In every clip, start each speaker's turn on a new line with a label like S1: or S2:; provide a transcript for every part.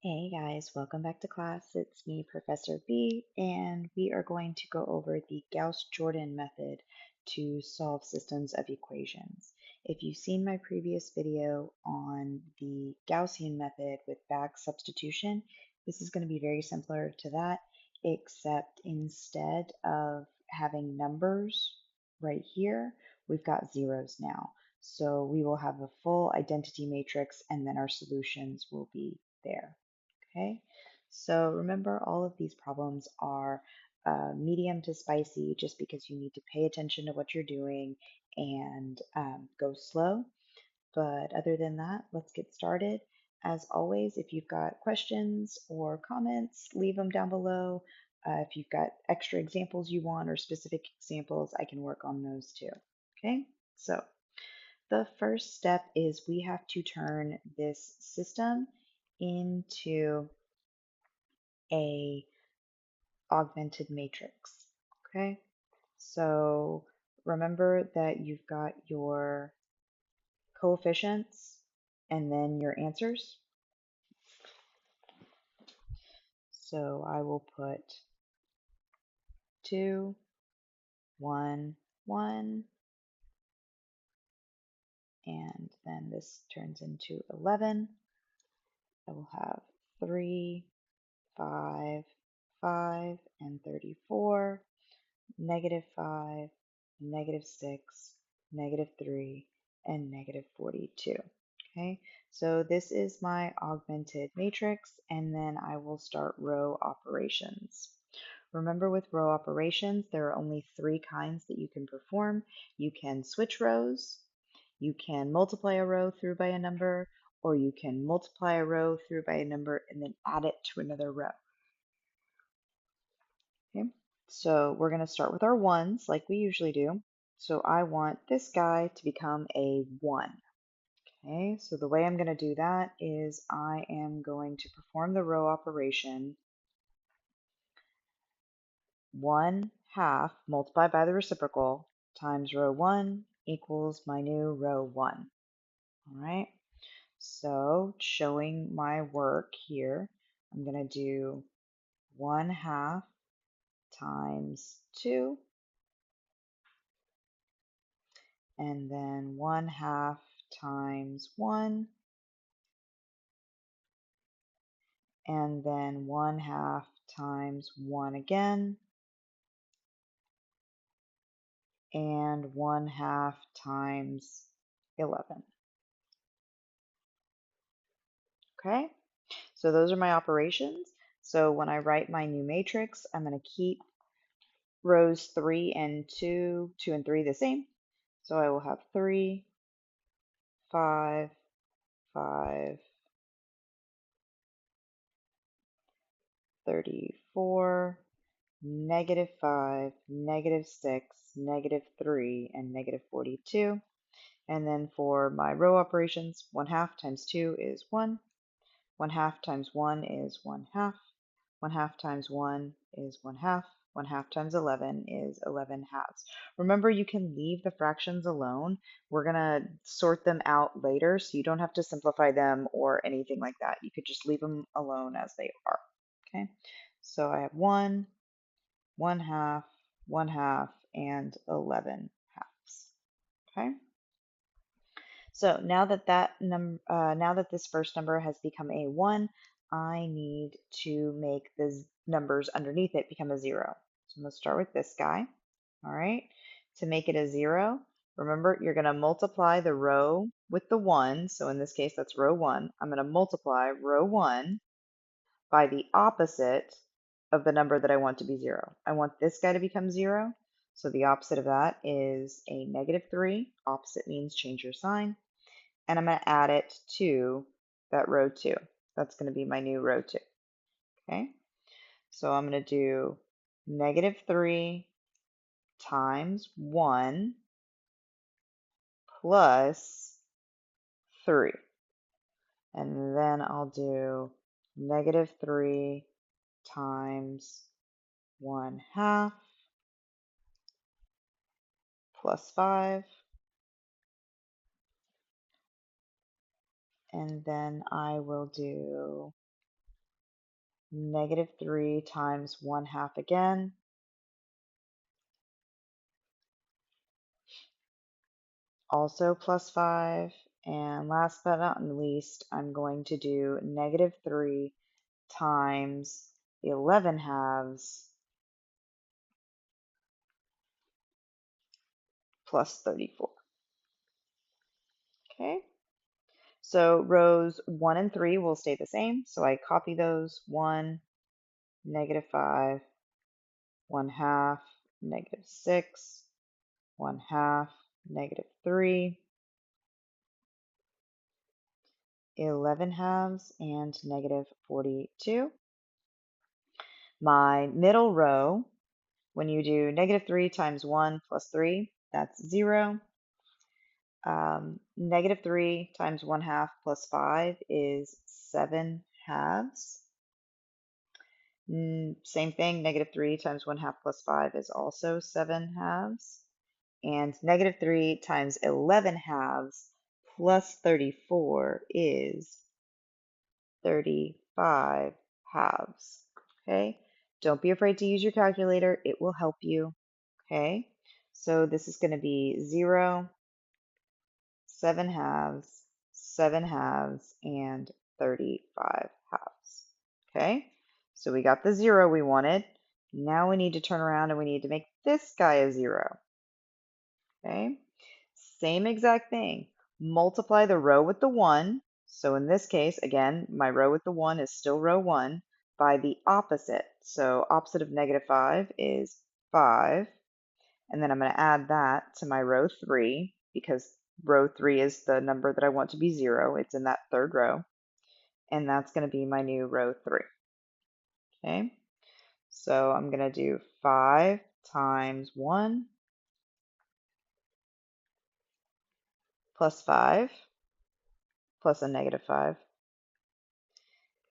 S1: Hey guys, welcome back to class. It's me, Professor B, and we are going to go over the Gauss Jordan method to solve systems of equations. If you've seen my previous video on the Gaussian method with bag substitution, this is going to be very similar to that, except instead of having numbers right here, we've got zeros now. So we will have a full identity matrix and then our solutions will be there. Okay, so remember all of these problems are medium to spicy just because you need to pay attention to what you're doing and go slow. But other than that, let's get started. As always, if you've got questions or comments, leave them down below. If you've got extra examples you want or specific examples, I can work on those too. Okay, so the first step is we have to turn this system into a augmented matrix. Okay, so remember that you've got your coefficients and then your answers. So I will put 2, 1, 1, and then this turns into 11. I will have 3, 5, 5, and 34. -5, -6, -3, and -42. Okay, so this is my augmented matrix, and then I will start row operations. Remember with row operations, there are only three kinds that you can perform. You can switch rows, you can multiply a row through by a number, or you can multiply a row through by a number and then add it to another row. Okay, so we're going to start with our ones like we usually do. So I want this guy to become a 1. Okay, so the way I'm going to do that is I am going to perform the row operation 1/2 multiplied by the reciprocal times row 1 equals my new row 1. All right, so showing my work here, I'm going to do 1/2 times 2 and then 1/2 times 1, and then 1/2 times 1 again, and 1/2 times 11. Okay, so those are my operations. So when I write my new matrix, I'm going to keep rows 3 and 2, 2 and 3 the same. So I will have 3, 5, 5, 34, -5, -6, -3, and -42. And then for my row operations, 1/2 times 2 is 1. 1/2 times 1 is 1/2. 1/2 times 1 is 1/2. 1/2 times 11 is 11/2. Remember, you can leave the fractions alone. We're going to sort them out later, so you don't have to simplify them or anything like that. You could just leave them alone as they are. Okay, so I have 1, 1/2, 1/2, and 11/2. Okay. So now that now that this first number has become a 1, I need to make the numbers underneath it become a 0. So I'm going to start with this guy. All right. To make it a 0, remember you're going to multiply the row with the 1. So in this case, that's row 1. I'm going to multiply row 1 by the opposite of the number that I want to be 0. I want this guy to become 0. So the opposite of that is a -3. Opposite means change your sign. And I'm going to add it to that row 2. That's going to be my new row 2. Okay, so I'm going to do -3 times 1 plus 3. And then I'll do -3 times 1/2 plus 5. And then I will do negative 3 times 1/2 again, also plus 5. And last but not least, I'm going to do negative 3 times 11 halves plus 34. Okay, so rows 1 and 3 will stay the same. So I copy those 1, negative 5, 1/2, negative 6, 1/2, negative 3, 11 halves, and negative 42. My middle row, when you do negative 3 times 1 plus 3, that's 0. Negative 3 times 1/2 plus 5 is 7 halves. Same thing, negative 3 times 1/2 plus 5 is also 7 halves. And negative 3 times 11 halves plus 34 is 35 halves. Okay, don't be afraid to use your calculator, it will help you. Okay, so this is going to be 0, 7 halves, and 35 halves. Okay, so we got the 0 we wanted. Now we need to turn around and we need to make this guy a 0. Okay, same exact thing. Multiply the row with the 1. So in this case, again, my row with the 1 is still row 1 by the opposite. So opposite of negative 5 is 5. And then I'm going to add that to my row 3 because row 3 is the number that I want to be 0. It's in that third row. And that's going to be my new row 3. Okay, so I'm going to do 5 times 1 plus 5 plus a negative 5.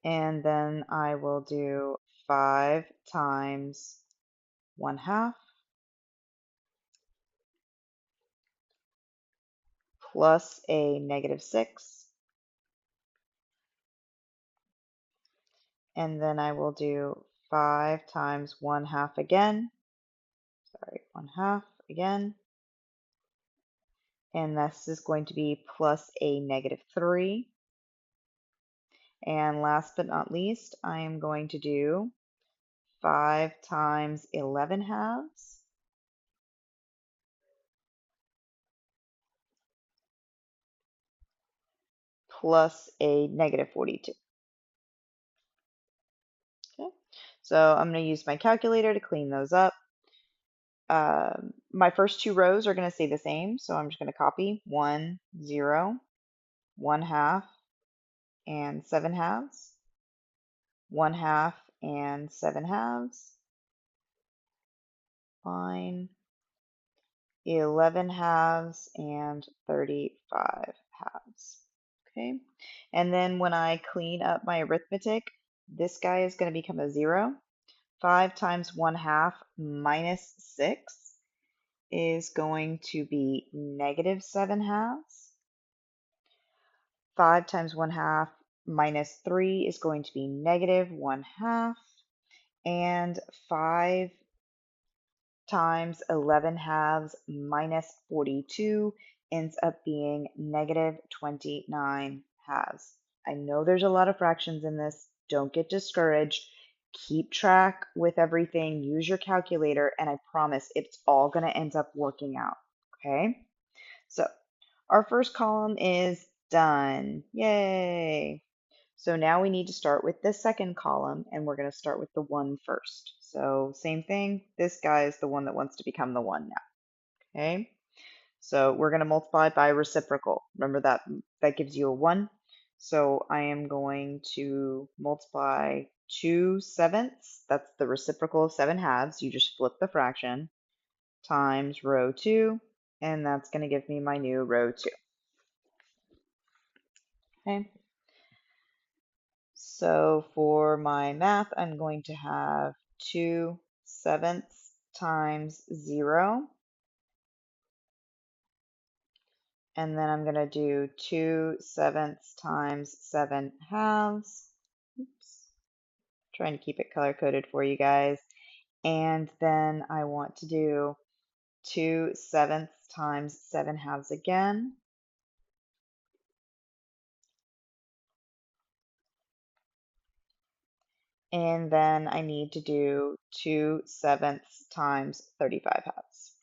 S1: And then I will do 5 times 1/2 plus a negative 6. And then I will do 5 times 1/2 again. Sorry, 1/2 again. And this is going to be plus a negative 3. And last but not least, I am going to do 5 times 11 halves plus a negative 42. Okay, so I'm going to use my calculator to clean those up. My first two rows are going to stay the same, so I'm just going to copy 1, 0, 1/2, and 7 halves, 1/2, and 7 halves, line, 11 halves, and 35 halves. Okay, and then when I clean up my arithmetic, this guy is going to become a 0. 5 times 1/2 minus 6 is going to be negative 7 halves. 5 times 1/2 minus 3 is going to be negative 1/2. And 5 times 11 halves minus 42 ends up being negative 29 halves. I know there's a lot of fractions in this. Don't get discouraged. Keep track with everything. Use your calculator, and I promise it's all going to end up working out. Okay? So our first column is done. Yay! So now we need to start with the second column, and we're going to start with the 1 first. So same thing, this guy is the one that wants to become the 1 now. Okay, so we're going to multiply by reciprocal. Remember that gives you a 1. So I am going to multiply 2/7, that's the reciprocal of 7 halves, you just flip the fraction, times row 2, and that's going to give me my new row 2. Okay. So for my math, I'm going to have 2/7 times 0. And then I'm going to do 2/7 times 7 halves. Oops. Trying to keep it color coded for you guys. And then I want to do 2/7 times 7/2 again. And then I need to do 2/7 times 35/2.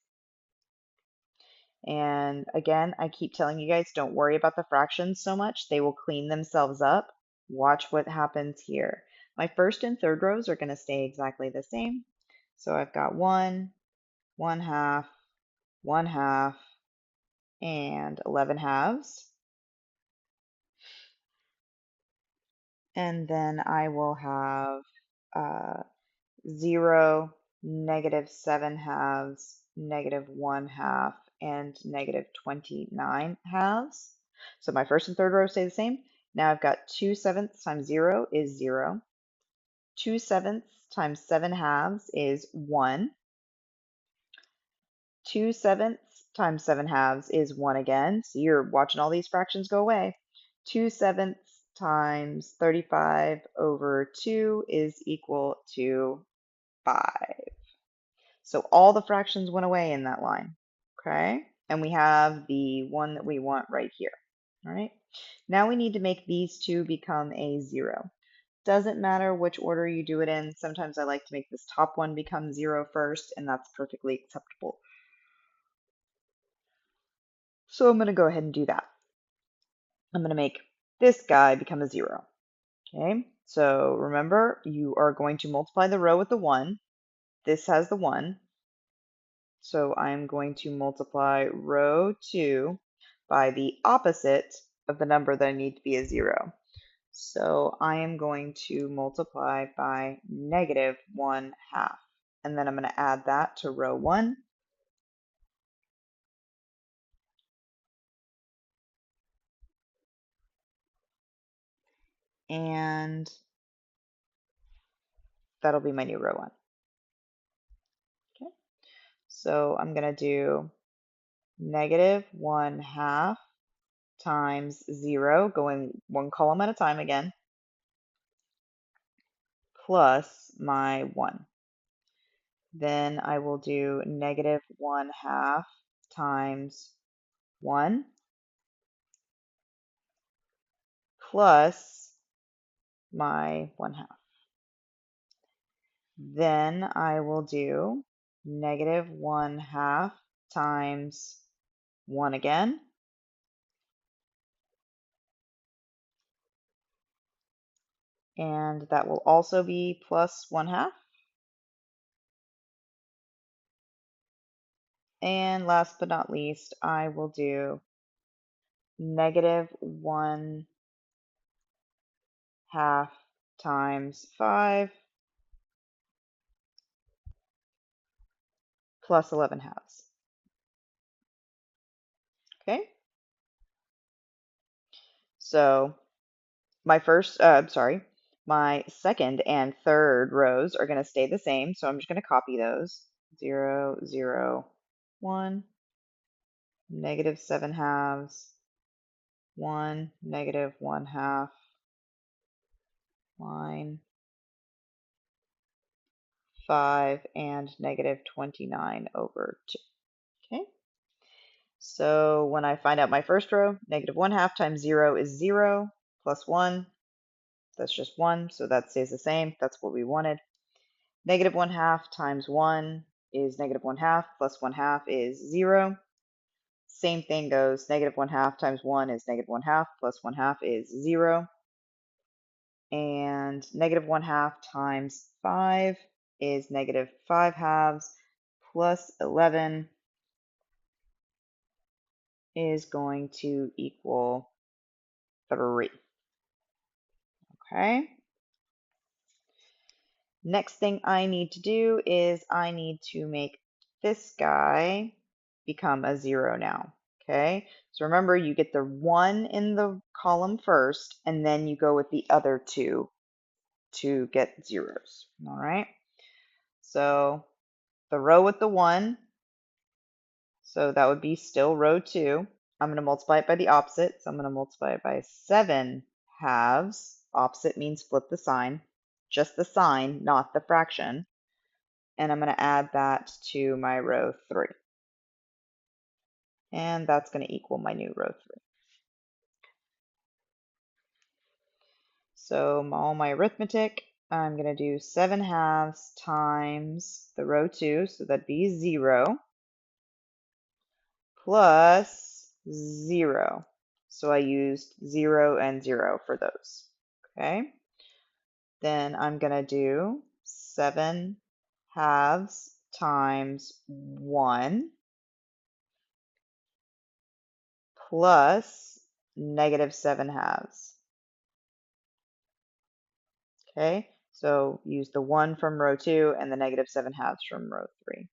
S1: And again, I keep telling you guys, don't worry about the fractions so much. They will clean themselves up. Watch what happens here. My first and third rows are going to stay exactly the same. So I've got 1, 1/2, 1/2, and 11/2. And then I will have uh, 0, -7/2, -1/2, and -29/2. So my first and third row stay the same. Now I've got 2/7 times 0 is 0. 2/7 times 7/2 is 1. 2/7 times 7/2 is 1 again. So you're watching all these fractions go away. 2/7 times 35 over 2 is equal to 5. So all the fractions went away in that line, okay? And we have the one that we want right here, all right? Now we need to make these two become a 0. Doesn't matter which order you do it in. Sometimes I like to make this top one become 0 first, and that's perfectly acceptable. So I'm going to go ahead and do that. I'm going to make this guy become a 0, okay? So remember, you are going to multiply the row with the 1. This has the 1. So I'm going to multiply row 2 by the opposite of the number that I need to be a 0. So I am going to multiply by -1/2. And then I'm going to add that to row 1. And that'll be my new row 1. Okay. So I'm going to do -1/2 times 0, going one column at a time again, plus my 1. Then I will do -1/2 times 1 plus my 1/2. Then I will do -1/2 times 1 again, and that will also be plus 1/2. And last but not least, I will do -1/2 times 5 plus 11/2. Okay, so my second and third rows are going to stay the same. So I'm just going to copy those. 0, 0, 1, -7/2, 1, -1/2, line 5, and -29 over 2. Okay. So when I find out my first row, -1/2 times 0 is 0, plus 1, that's just 1, so that stays the same. That's what we wanted. -1/2 times 1 is -1/2, plus 1/2 is 0. Same thing goes, -1/2 times 1 is -1/2, plus 1/2 is 0. And -1/2 times 5 is -5/2, plus 11 is going to equal 3. Okay. Next thing I need to do is I need to make this guy become a 0 now. Okay, so remember, you get the 1 in the column first, and then you go with the other two to get zeros. All right, so the row with the 1, so that would be still row 2. I'm going to multiply it by the opposite, so I'm going to multiply it by 7/2. Opposite means flip the sign. just the sign, not the fraction. And I'm going to add that to my row 3. And that's going to equal my new row 3. So all my arithmetic, I'm going to do 7/2 times the row 2, so that'd be 0, plus 0. So I used 0 and 0 for those. Okay. Then I'm going to do 7/2 times 1 plus -7/2. Okay, so use the 1 from row 2 and the -7/2 from row 3.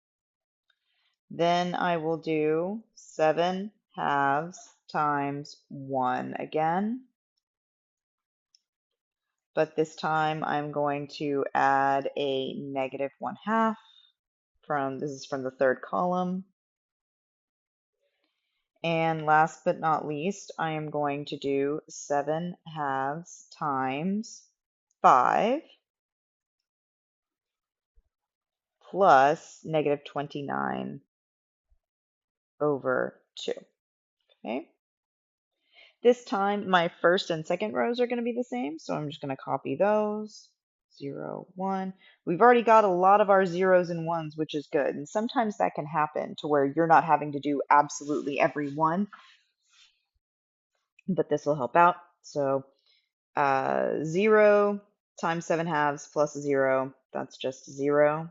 S1: Then I will do 7/2 times 1 again, but this time I'm going to add a -1/2 this is from the third column. And last but not least, I am going to do 7/2 times 5 plus -29 over 2. Okay. This time, my first and second rows are going to be the same, so I'm just going to copy those. 0, 1. We've already got a lot of our zeros and ones, which is good. And sometimes that can happen to where you're not having to do absolutely every one, but this will help out. So 0 times 7/2 plus 0, that's just 0.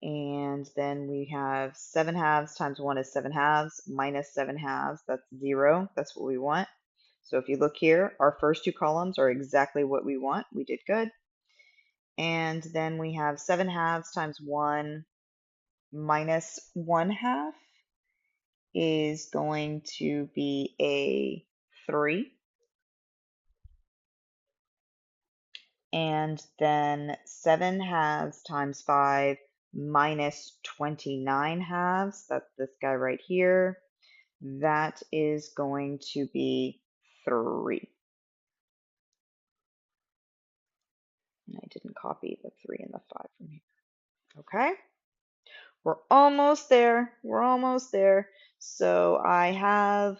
S1: And then we have 7/2 times 1 is 7/2 minus 7/2, that's 0. That's what we want. So if you look here, our first two columns are exactly what we want. We did good. And then we have 7/2 times 1 minus 1/2 is going to be a 3. And then 7/2 times 5 minus 29/2, that's this guy right here. That is going to be 3. And I didn't copy the 3 and the 5 from here. Okay, we're almost there. We're almost there. So I have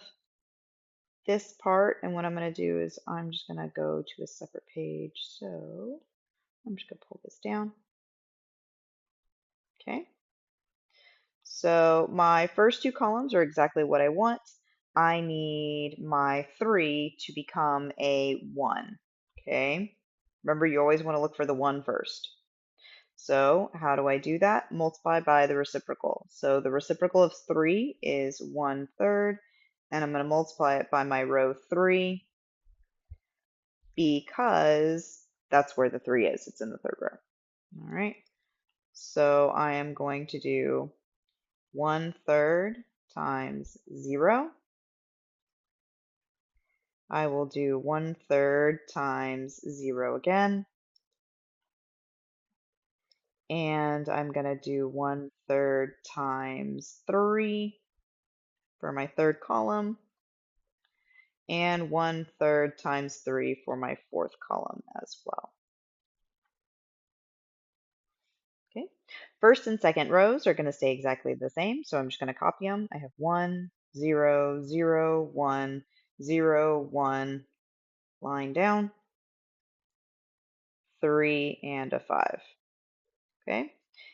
S1: this part, and what I'm going to do is I'm just going to go to a separate page. So I'm just going to pull this down. Okay. So my first two columns are exactly what I want. I need my 3 to become a 1. Okay. Remember, you always want to look for the 1 first. So how do I do that? Multiply by the reciprocal. So the reciprocal of 3 is 1/3, and I'm going to multiply it by my row 3 because that's where the 3 is. It's in the third row. All right. So I am going to do 1/3 times 0. I will do 1/3 times 0 again. And I'm going to do 1/3 times 3 for my third column, and 1/3 times 3 for my fourth column as well. Okay, first and second rows are going to stay exactly the same, so I'm just going to copy them. I have 1, 0, 0, 1, 0, 1, line down, 3, and a 5. Okay,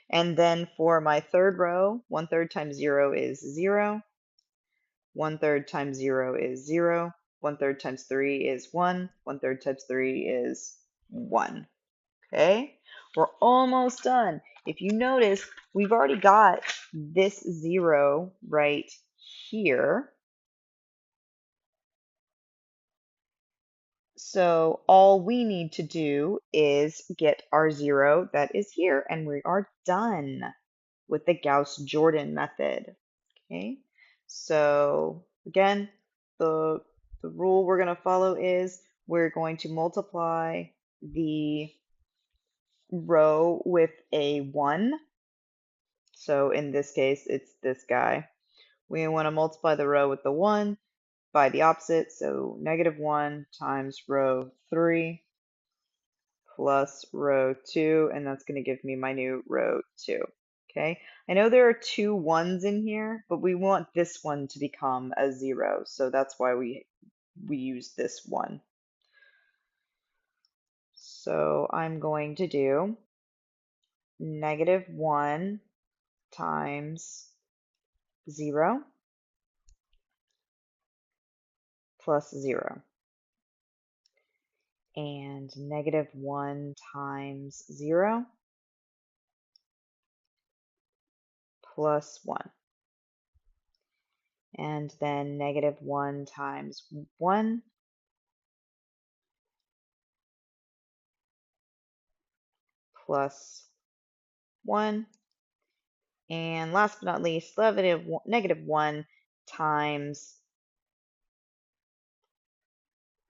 S1: and then for my third row, 1/3 times 0 is 0. 1/3 times 0 is 0. 1/3 times 3 is 1. 1/3 times 3 is 1. Okay, we're almost done. If you notice, we've already got this 0 right here. So all we need to do is get our 0 that is here, and we are done with the Gauss Jordan method. Okay, so again, the rule we're going to follow is we're going to multiply the row with a 1. So in this case, it's this guy. We want to multiply the row with the 1 by the opposite, so -1 times row 3 plus row 2, and that's going to give me my new row 2. Okay, I know there are two ones in here, but we want this one to become a 0, so that's why we use this one. So I'm going to do -1 times 0 plus 0, and -1 times 0 plus 1, and then -1 times 1 plus 1, and last but not least, -1 times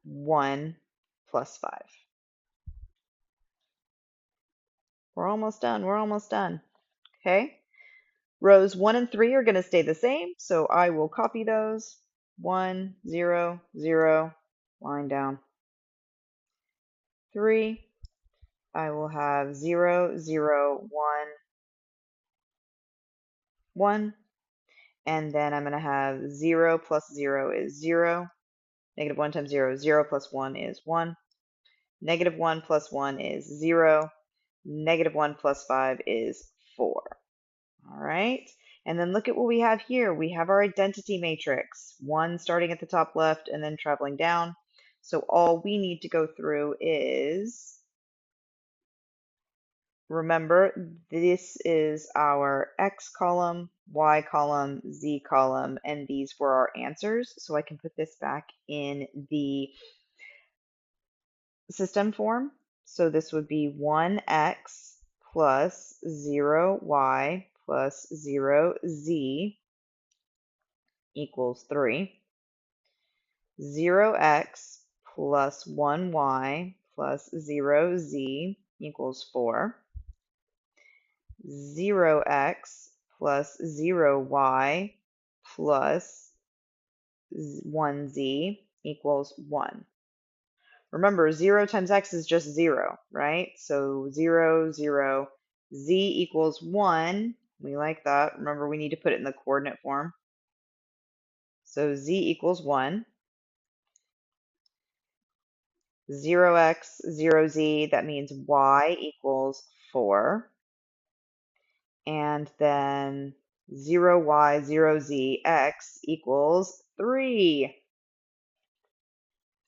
S1: 1 plus 5. We're almost done. We're almost done. Okay. Rows 1 and 3 are going to stay the same, so I will copy those. 1, 0, 0, line down. 3, I will have 0, 0, 1, 1, and then I'm going to have 0 plus 0 is 0. -1 times 0 is 0 plus 1 is 1. -1 plus 1 is 0. -1 plus 5 is 4. All right. And then look at what we have here. We have our identity matrix, 1 starting at the top left and then traveling down. So all we need to go through is, remember, this is our X column, Y column, Z column, and these were our answers. So I can put this back in the system form. So this would be 1x plus 0y plus 0z equals 3. 0x plus 1y plus 0z equals 4. 0x plus 0y plus 1z equals 1. Remember, 0 times x is just 0, right? So 0, 0, z equals 1. We like that. Remember, we need to put it in the coordinate form. So z equals 1. 0x, 0z, that means y equals 4. And then 0y, 0z, x equals 3.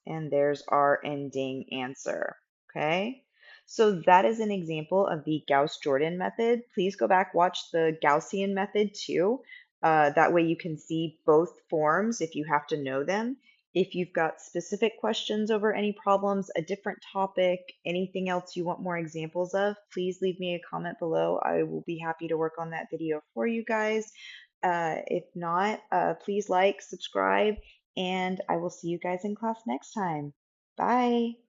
S1: And there's our ending answer. Okay, so that is an example of the Gauss Jordan method. Please go back, watch the Gaussian method too. That way you can see both forms if you have to know them. If you've got specific questions over any problems, a different topic, anything else you want more examples of, please leave me a comment below. I will be happy to work on that video for you guys. If not, please like, subscribe, and I will see you guys in class next time. Bye.